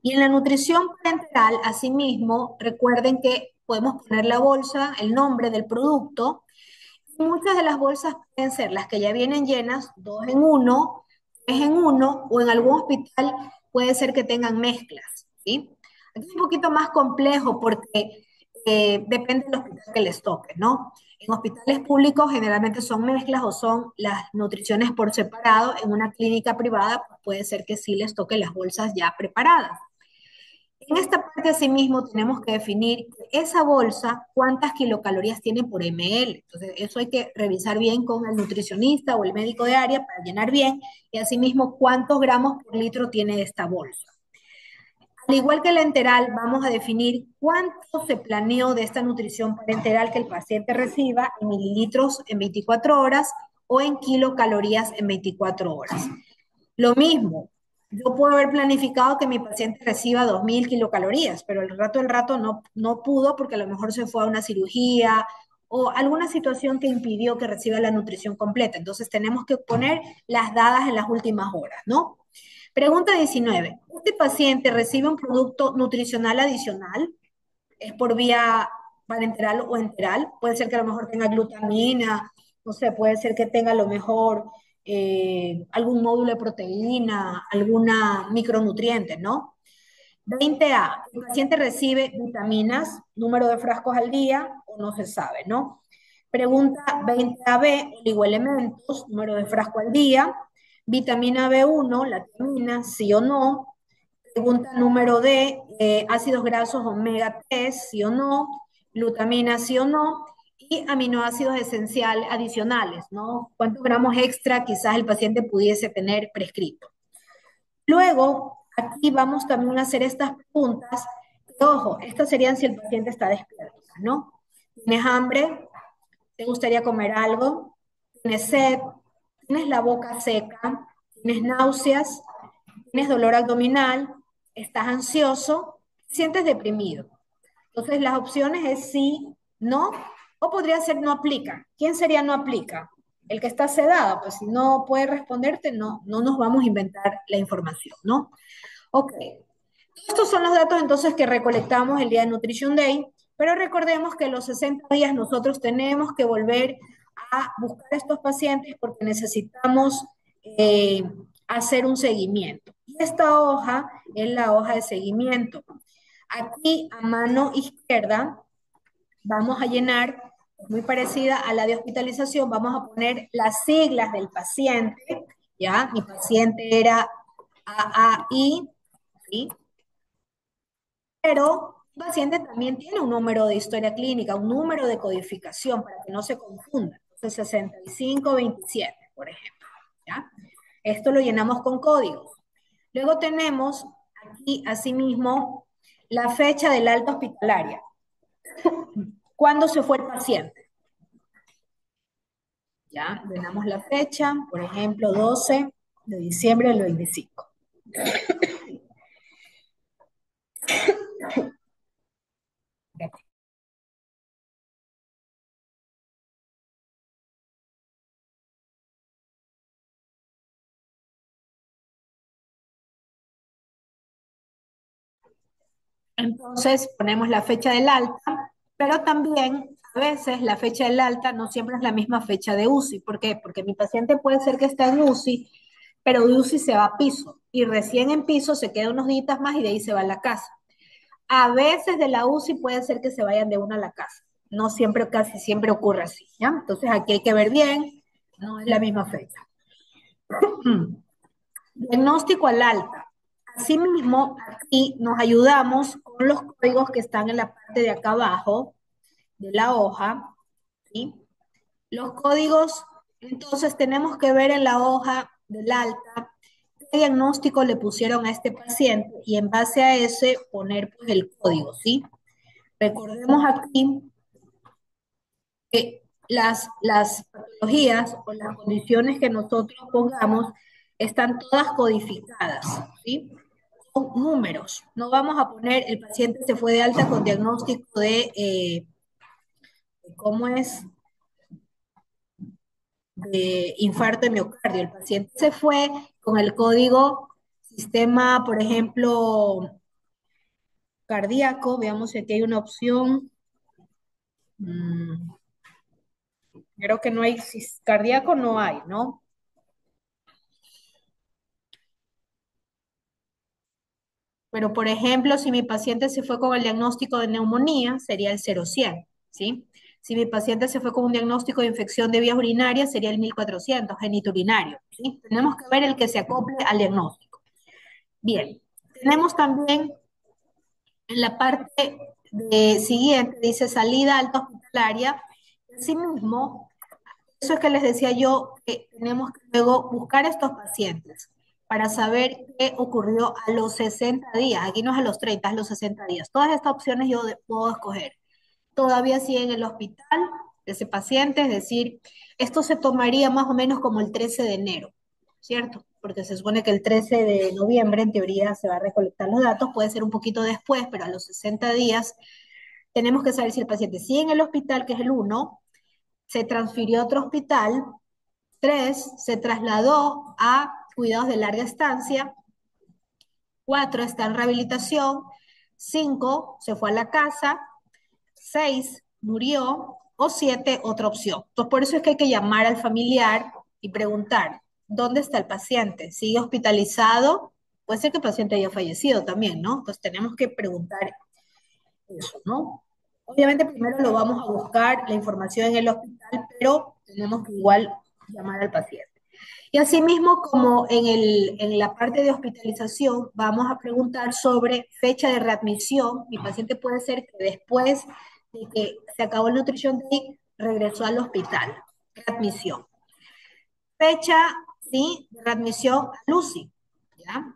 Y en la nutrición parenteral, asimismo, recuerden que podemos poner la bolsa, el nombre del producto. Muchas de las bolsas pueden ser las que ya vienen llenas, 2 en uno, 3 en uno, o en algún hospital puede ser que tengan mezclas, ¿sí? Aquí es un poquito más complejo porque depende del hospital que les toque, ¿no? En hospitales públicos generalmente son mezclas o son las nutriciones por separado. En una clínica privada pues puede ser que sí les toque las bolsas ya preparadas. En esta parte asimismo tenemos que definir esa bolsa cuántas kilocalorías tiene por ml. Entonces eso hay que revisar bien con el nutricionista o el médico de área para llenar bien y asimismo cuántos gramos por litro tiene esta bolsa. Al igual que la enteral, vamos a definir cuánto se planeó de esta nutrición parenteral que el paciente reciba en mililitros en 24 horas o en kilocalorías en 24 horas. Lo mismo, yo puedo haber planificado que mi paciente reciba 2.000 kilocalorías, pero el rato no pudo porque a lo mejor se fue a una cirugía o alguna situación que impidió que reciba la nutrición completa. Entonces tenemos que poner las dadas en las últimas horas, ¿no? Pregunta 19. ¿Este paciente recibe un producto nutricional adicional? ¿Es por vía parenteral o enteral? Puede ser que a lo mejor tenga glutamina, no sé, puede ser que tenga a lo mejor algún módulo de proteína, alguna micronutriente, ¿no? 20A, el paciente recibe vitaminas, número de frascos al día, o no se sabe, ¿no? Pregunta 20AB, oligoelementos, número de frasco al día, vitamina B1, la tiamina, sí o no. Pregunta número D, ácidos grasos omega 3, sí o no, glutamina, sí o no, y aminoácidos esenciales adicionales, ¿no? ¿Cuántos gramos extra quizás el paciente pudiese tener prescrito? Luego, aquí vamos también a hacer estas preguntas. Ojo, estas serían si el paciente está despierto, ¿no? ¿Tienes hambre? ¿Te gustaría comer algo? tienes sed, tienes la boca seca, tienes náuseas, tienes dolor abdominal, estás ansioso, sientes deprimido. Entonces las opciones es sí, no, o podría ser no aplica. ¿Quién sería no aplica? El que está sedado, pues si no puede responderte, no nos vamos a inventar la información, ¿no? Ok, estos son los datos entonces que recolectamos el día de Nutrition Day, pero recordemos que los 60 días nosotros tenemos que volver a buscar a estos pacientes porque necesitamos eh, hacer un seguimiento. Y esta hoja es la hoja de seguimiento. Aquí a mano izquierda vamos a llenar, muy parecida a la de hospitalización, vamos a poner las siglas del paciente, ¿ya? Mi paciente era AAI, ¿sí? Pero el paciente también tiene un número de historia clínica, un número de codificación para que no se confunda. Entonces, 6527, por ejemplo. ¿Ya? Esto lo llenamos con códigos. Luego tenemos aquí, asimismo, la fecha del alta hospitalaria. ¿Cuándo se fue el paciente? Ya, llenamos la fecha, por ejemplo, 12 de diciembre del 25. Entonces ponemos la fecha del alta, pero también a veces la fecha del alta no siempre es la misma fecha de UCI. ¿Por qué? Porque mi paciente puede ser que esté en UCI, pero de UCI se va a piso y recién en piso se queda unos días más y de ahí se va a la casa. A veces de la UCI puede ser que se vayan de una a la casa. No siempre, casi siempre ocurre así, ¿ya? Entonces aquí hay que ver bien, no es la misma fecha. Diagnóstico al alta. Asimismo, aquí nos ayudamos con los códigos que están en la parte de acá abajo de la hoja, ¿sí? Los códigos, entonces tenemos que ver en la hoja del alta qué diagnóstico le pusieron a este paciente y en base a ese poner pues, el código, ¿sí? Recordemos aquí que las patologías o las condiciones que nosotros pongamos están todas codificadas, ¿sí? Son números. No vamos a poner el paciente se fue de alta con diagnóstico de cómo es de infarto de miocardio. El paciente se fue con el código sistema, por ejemplo, cardíaco. Veamos si aquí hay una opción. Mm, creo que no hay, cardíaco no hay, ¿no? Pero, por ejemplo, si mi paciente se fue con el diagnóstico de neumonía, sería el 0100, ¿sí? Si mi paciente se fue con un diagnóstico de infección de vías urinarias, sería el 1400, geniturinario, ¿sí? Tenemos que ver el que se acople al diagnóstico. Bien, tenemos también en la parte siguiente, dice salida alta hospitalaria. Asimismo, eso es que les decía yo, que tenemos que luego buscar a estos pacientes para saber qué ocurrió a los 60 días. Aquí no es a los 30, es a los 60 días. Todas estas opciones yo puedo escoger. Todavía sigue en el hospital ese paciente, es decir, esto se tomaría más o menos como el 13 de enero, ¿cierto? Porque se supone que el 13 de noviembre en teoría se va a recolectar los datos, puede ser un poquito después, pero a los 60 días tenemos que saber si el paciente sigue en el hospital, que es el 1, se transfirió a otro hospital, 3, se trasladó a cuidados de larga estancia, 4, está en rehabilitación, 5, se fue a la casa, 6, murió, o 7, otra opción. Entonces, por eso es que hay que llamar al familiar y preguntar, ¿dónde está el paciente? ¿Sigue hospitalizado? Puede ser que el paciente haya fallecido también, ¿no? Entonces tenemos que preguntar eso, ¿no? Obviamente primero lo vamos a buscar la información en el hospital, pero tenemos que igual llamar al paciente. Y asimismo, como en la parte de hospitalización, vamos a preguntar sobre fecha de readmisión. Mi paciente puede ser que después de que se acabó el Nutrition Day, regresó al hospital. Readmisión. Fecha, ¿sí? De readmisión a UCI, ¿ya?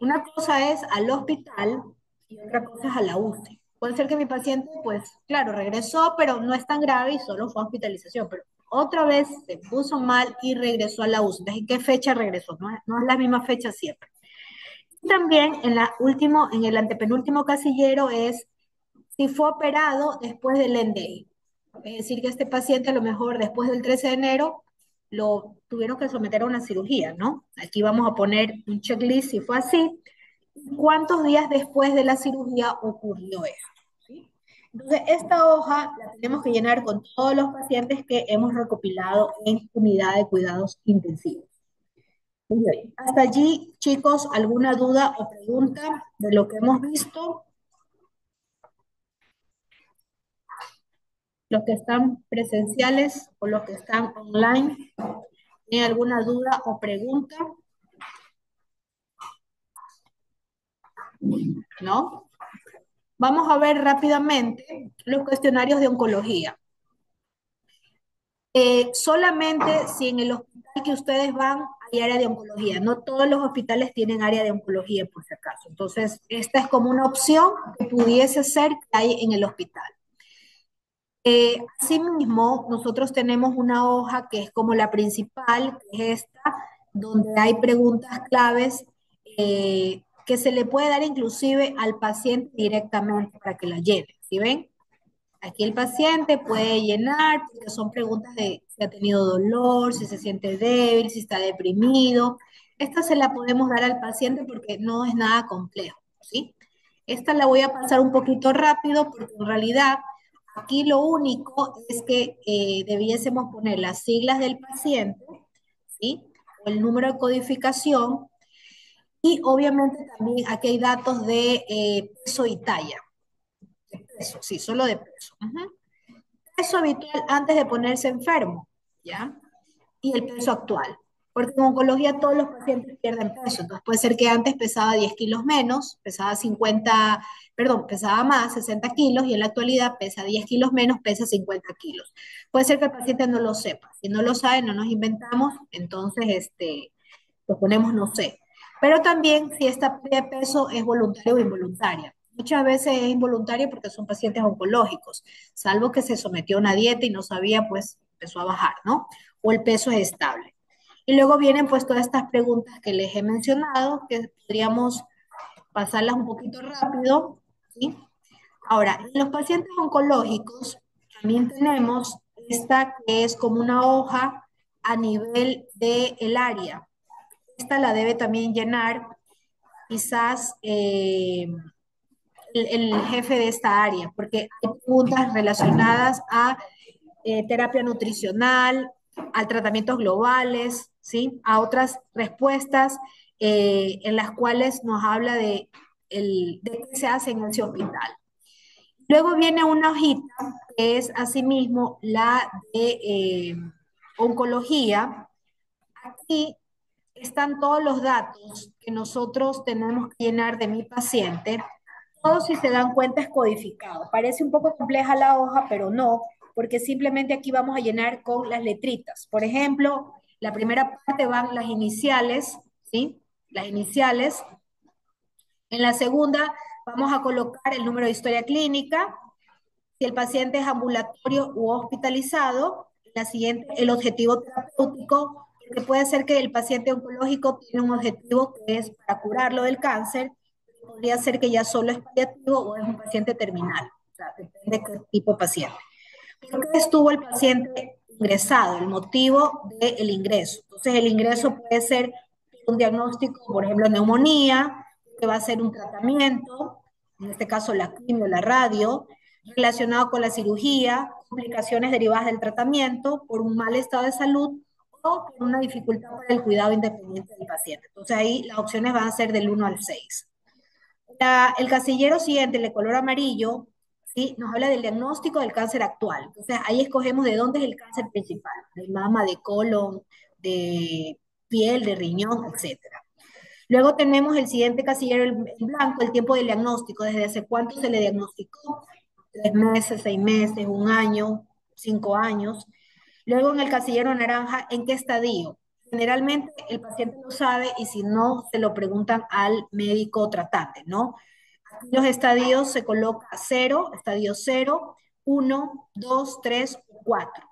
Una cosa es al hospital y otra cosa es a la UCI. Puede ser que mi paciente, pues, claro, regresó, pero no es tan grave y solo fue a hospitalización. Pero otra vez se puso mal y regresó a la UCI. Entonces, ¿en qué fecha regresó? No es la misma fecha siempre. También en el antepenúltimo casillero es si fue operado después del end day. Es decir, que este paciente a lo mejor después del 13 de enero lo tuvieron que someter a una cirugía, ¿no? Aquí vamos a poner un checklist si fue así. ¿Cuántos días después de la cirugía ocurrió eso? ¿Sí? Entonces, esta hoja la tenemos que llenar con todos los pacientes que hemos recopilado en unidad de cuidados intensivos. Muy bien. Hasta allí, chicos, ¿alguna duda o pregunta de lo que hemos visto? Los que están presenciales o los que están online, ¿tienen alguna duda o pregunta? ¿No? Vamos a ver rápidamente los cuestionarios de oncología. Solamente si en el hospital que ustedes van hay área de oncología. No todos los hospitales tienen área de oncología, por si acaso. Entonces, esta es como una opción que pudiese ser que hay en el hospital. Asimismo, nosotros tenemos una hoja que es como la principal, que es esta, donde hay preguntas claves que se le puede dar inclusive al paciente directamente para que la llene. ¿Sí ven? Aquí el paciente puede llenar, porque son preguntas de si ha tenido dolor, si se siente débil, si está deprimido. Esta se la podemos dar al paciente porque no es nada complejo, ¿sí? Esta la voy a pasar un poquito rápido porque en realidad aquí lo único es que debiésemos poner las siglas del paciente, ¿sí? O el número de codificación y obviamente también aquí hay datos de peso y talla. De peso, sí, solo de peso. Ujú. Peso habitual antes de ponerse enfermo, ¿ya? Y el peso actual. Porque en oncología todos los pacientes pierden peso. Entonces puede ser que antes pesaba 10 kilos menos, pesaba 50, perdón, pesaba más, 60 kilos, y en la actualidad pesa 10 kilos menos, pesa 50 kilos. Puede ser que el paciente no lo sepa. Si no lo sabe, no nos inventamos, entonces lo ponemos no sé. Pero también si esta pérdida de peso es voluntaria o involuntaria. Muchas veces es involuntaria porque son pacientes oncológicos, salvo que se sometió a una dieta y no sabía, pues empezó a bajar, ¿no? O el peso es estable. Y luego vienen pues todas estas preguntas que les he mencionado, que podríamos pasarlas un poquito rápido, ¿sí? Ahora, en los pacientes oncológicos también tenemos esta que es como una hoja a nivel del área. Esta la debe también llenar quizás el jefe de esta área, porque hay preguntas relacionadas a terapia nutricional, a tratamientos globales, ¿sí? A otras respuestas en las cuales nos habla de qué se hace en ese hospital. Luego viene una hojita que es asimismo la de oncología. Aquí están todos los datos que nosotros tenemos que llenar de mi paciente. Todo, si se dan cuenta, es codificado. Parece un poco compleja la hoja, pero no, porque simplemente aquí vamos a llenar con las letritas. Por ejemplo, la primera parte van las iniciales, ¿sí? Las iniciales. En la segunda vamos a colocar el número de historia clínica, si el paciente es ambulatorio u hospitalizado. La siguiente, el objetivo terapéutico, que puede ser que el paciente oncológico tiene un objetivo que es para curarlo del cáncer, podría ser que ya solo es paliativo o es un paciente terminal, o sea, depende de qué tipo de paciente. ¿Por qué estuvo el paciente ingresado? El motivo del ingreso. Entonces, el ingreso puede ser un diagnóstico, por ejemplo, neumonía, que va a ser un tratamiento, en este caso la quimio, la radio, relacionado con la cirugía, complicaciones derivadas del tratamiento, por un mal estado de salud o por una dificultad para el cuidado independiente del paciente. Entonces, ahí las opciones van a ser del 1 al 6. El casillero siguiente, el de color amarillo, ¿sí? Nos habla del diagnóstico del cáncer actual. Entonces, ahí escogemos de dónde es el cáncer principal, de mama, de colon, de piel, de riñón, etcétera. Luego tenemos el siguiente casillero, el blanco, el tiempo del diagnóstico, desde hace cuánto se le diagnosticó, 3 meses, 6 meses, un año, 5 años. Luego en el casillero naranja, ¿en qué estadio? Generalmente el paciente lo sabe y si no, se lo preguntan al médico tratante, ¿no? Aquí los estadios se coloca 0, estadio 0, 1, 2, 3, 4.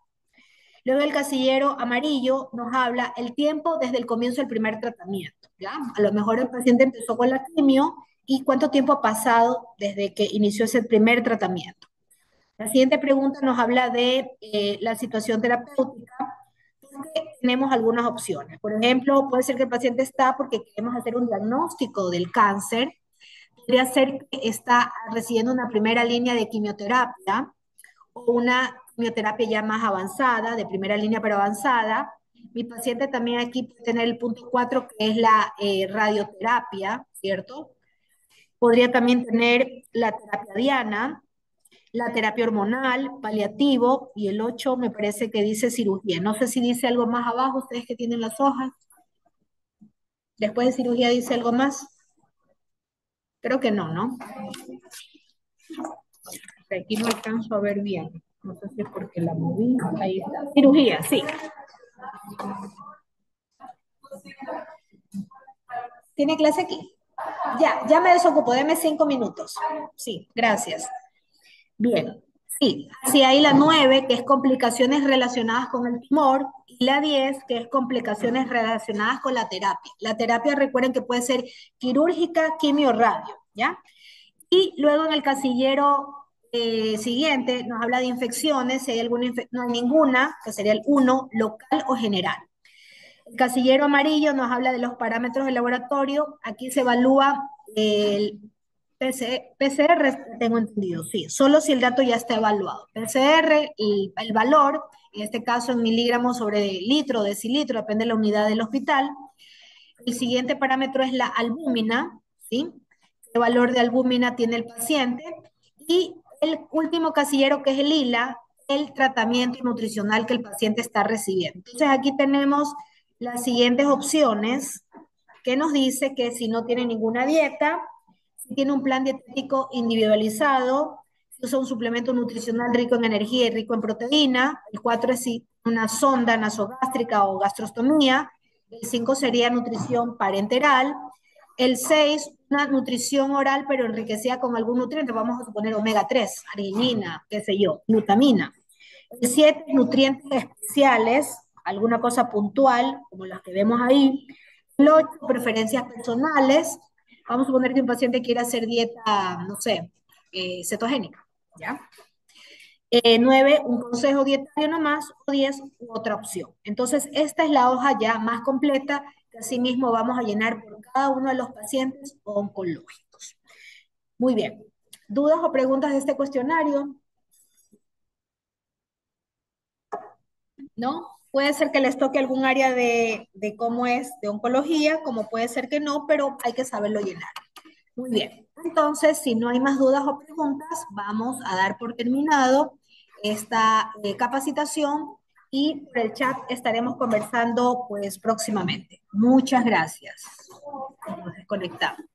Luego el casillero amarillo nos habla el tiempo desde el comienzo del primer tratamiento, ¿ya? A lo mejor el paciente empezó con la quimio y cuánto tiempo ha pasado desde que inició ese primer tratamiento. La siguiente pregunta nos habla de la situación terapéutica. Tenemos algunas opciones. Por ejemplo, puede ser que el paciente está porque queremos hacer un diagnóstico del cáncer. Podría ser que está recibiendo una primera línea de quimioterapia o una quimioterapia ya más avanzada, de primera línea pero avanzada. Mi paciente también aquí puede tener el punto 4, que es la radioterapia, ¿cierto? Podría también tener la terapia diana, la terapia hormonal, paliativo, y el 8 me parece que dice cirugía. No sé si dice algo más abajo, ustedes que tienen las hojas. Después de cirugía dice algo más. Creo que no, ¿no? Aquí no alcanzo a ver bien. No sé si es porque la moví. Ahí está. Cirugía, sí. ¿Tiene clase aquí? Ya me desocupo. Deme 5 minutos. Sí, gracias. Bien. Sí, sí, hay la 9, que es complicaciones relacionadas con el tumor, y la 10, que es complicaciones relacionadas con la terapia. La terapia, recuerden que puede ser quirúrgica, quimio, radio, ¿ya? Y luego en el casillero siguiente nos habla de infecciones, si hay alguna no hay ninguna, que sería el 1, local o general. El casillero amarillo nos habla de los parámetros del laboratorio. Aquí se evalúa el PCR, tengo entendido, sí, solo si el dato ya está evaluado. PCR, el valor, en este caso en miligramos sobre litro, decilitro, depende de la unidad del hospital. El siguiente parámetro es la albúmina, ¿sí? ¿Qué valor de albúmina tiene el paciente? Y el último casillero, que es el lila, el tratamiento nutricional que el paciente está recibiendo. Entonces aquí tenemos las siguientes opciones, que nos dice que si no tiene ninguna dieta, si tiene un plan dietético individualizado, si usa un suplemento nutricional rico en energía y rico en proteína. El 4 es si una sonda nasogástrica o gastrostomía. El 5 sería nutrición parenteral. El 6, una nutrición oral pero enriquecida con algún nutriente, vamos a suponer omega 3, arginina, qué sé yo, glutamina. El 7, nutrientes especiales, alguna cosa puntual, como las que vemos ahí. El 8, preferencias personales. Vamos a suponer que un paciente quiere hacer dieta, no sé, cetogénica, ¿ya? 9, un consejo dietario nomás, o 10, otra opción. Entonces, esta es la hoja ya más completa, que asimismo vamos a llenar por cada uno de los pacientes oncológicos. Muy bien. ¿Dudas o preguntas de este cuestionario? ¿No? Puede ser que les toque algún área de cómo es de oncología, como puede ser que no, pero hay que saberlo llenar. Muy bien. Entonces, si no hay más dudas o preguntas, vamos a dar por terminado esta capacitación, y por el chat estaremos conversando pues próximamente. Muchas gracias. Nos desconectamos.